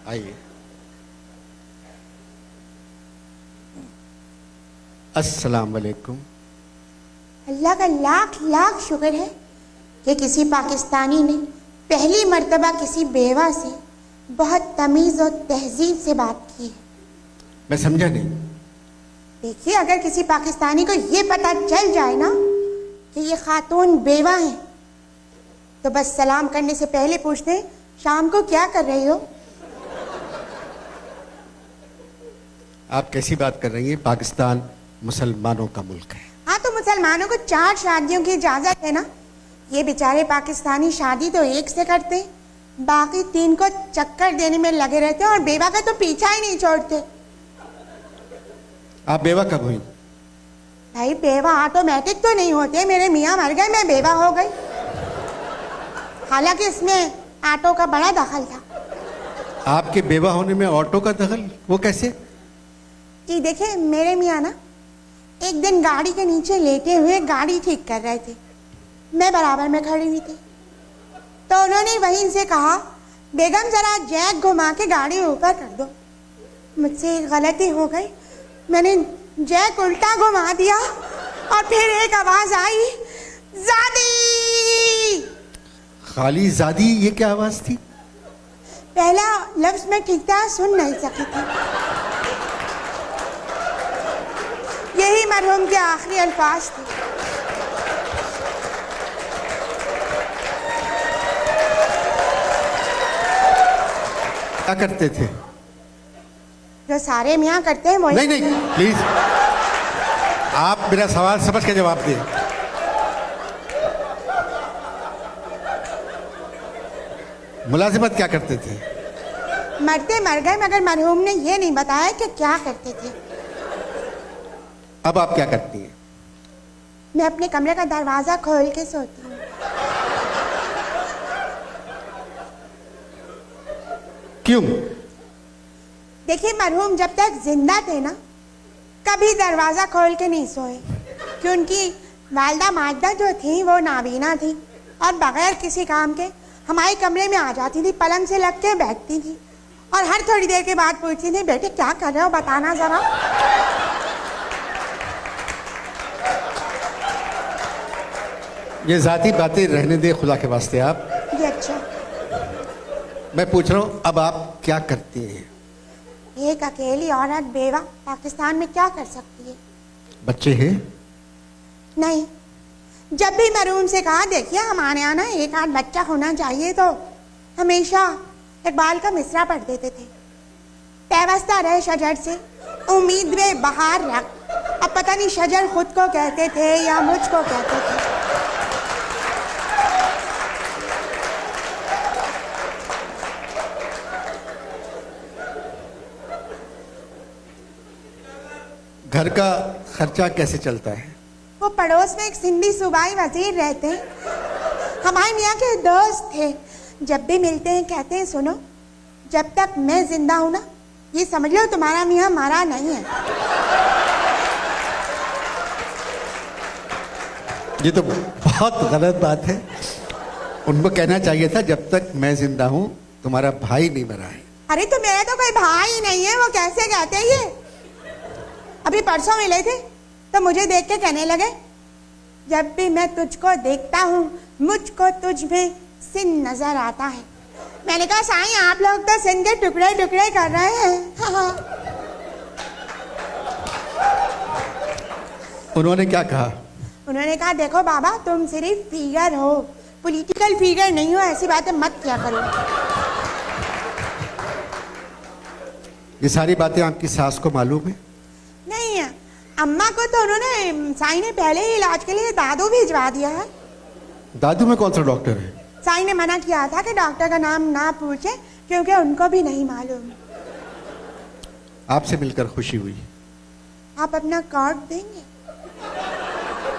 आइए। अस्सलाम वालेकुम। अल्लाह का लाख लाख शुक्र है कि किसी पाकिस्तानी ने पहली मर्तबा किसी बेवा से बहुत तमीज़ और तहजीब से बात की है। मैं समझा नहीं। देखिए, अगर किसी पाकिस्तानी को ये पता चल जाए ना कि ये खातून बेवा है, तो बस सलाम करने से पहले पूछते हैं, शाम को क्या कर रही हो? आप कैसी बात कर रही हैं? पाकिस्तान मुसलमानों का मुल्क है। हाँ, तो मुसलमानों को 4 शादियों की इजाजत है ना। ये बेचारे पाकिस्तानी शादी तो एक से करते, बाकी 3 को चक्कर देने में लगे रहते और बेवा का तो पीछा ही नहीं छोड़ते। आप बेवा कब हुई? भाई, बेवा ऑटोमेटिक तो नहीं होते। मेरे मियाँ मर गए, मैं बेवा हो गई। हालांकि इसमें ऑटो का बड़ा दखल था। आपके बेवा होने में ऑटो का दखल? वो कैसे? जी देखिए, मेरे मियाँ ना एक दिन गाड़ी के नीचे लेटे हुए गाड़ी ठीक कर रहे थे। मैं बराबर में खड़ी हुई थी, तो उन्होंने वहीं से कहा, बेगम जरा जैक घुमा के गाड़ी ऊपर कर दो। मुझसे एक गलती हो गई, मैंने जैक उल्टा घुमा दिया और फिर एक आवाज आई, ज़ादी। खाली ज़ादी, ये क्या आवाज थी? पहला लफ्ज मैं ठीक तरह सुन नहीं सकी थी। यही मरहूम के आखिरी अल्फाज थे। क्या करते थे? जो सारे मियाँ करते हैं वही। नहीं, प्लीज आप मेरा सवाल समझ के जवाब दें। मुलाजिमत क्या करते थे? मरते मर गए, मगर मरहूम ने यह नहीं बताया कि क्या करते थे। अब आप क्या करती हैं? मैं अपने कमरे का दरवाजा खोल के सोती हूँ। क्यों? देखिए, मरहूम जब तक जिंदा थे ना, कभी दरवाजा खोल के नहीं सोए, कि उनकी वालदा माजदा जो थी वो नाबीना थी और बगैर किसी काम के हमारे कमरे में आ जाती थी, पलंग से लग के बैठती थी और हर थोड़ी देर के बाद पूछती थी, बेटे क्या कर रहे हो, बताना जरा। ये जाती बातें रहने दे खुदा के वास्ते। आप ये अच्छा। मैं पूछ रहा हूँ, अब आप क्या करती हैं? एक अकेली औरत बेवा पाकिस्तान में क्या कर सकती है? बच्चे हैं? नहीं। जब भी मरहूम से कहा, देखिए हमारे यहाँ ना एक आध बच्चा होना चाहिए, तो हमेशा इकबाल का मिसरा पढ़ देते थे, पैवस्ता रहे शजर से उम्मीद में बहार रख। अब पता नहीं शजर खुद को कहते थे या मुझको कहते थे। घर का खर्चा कैसे चलता है? वो पड़ोस में एक सिंधी सूबाई वजीर रहते हैं, हमारे मियाँ के दोस्त थे। जब भी मिलते हैं कहते हैं, सुनो, जब तक मैं जिंदा हूं ना, ये समझ लो तुम्हारा मियाँ मरा नहीं है। ये तो बहुत गलत बात है। उनको कहना चाहिए था, जब तक मैं जिंदा हूं तुम्हारा भाई नहीं मरा है। अरे तो मेरा तो कोई भाई नहीं है, वो कैसे कहते हैं ये? अभी परसों मिले थे तो मुझे देख के कहने लगे, जब भी मैं तुझको देखता हूँ मुझको तुझ में सिंध नजर आता है। मैंने कहा, साईं आप लोग तो सिंध के टुकड़े टुकड़े कर रहे हैं। हाँ। उन्होंने क्या कहा? उन्होंने कहा, देखो बाबा, तुम सिर्फ फिगर हो, पॉलिटिकल फिगर नहीं हो, ऐसी बातें मत किया करो। ये सारी बातें आपकी सास को मालूम है? नहीं, अम्मा को तो उन्होंने, साईं ने पहले ही इलाज के लिए दादू भिजवा दिया है। दादू में कौन सा डॉक्टर है? साईं ने मना किया था कि डॉक्टर का नाम ना पूछे, क्योंकि उनको भी नहीं मालूम। आपसे मिलकर खुशी हुई। आप अपना कार्ड देंगे?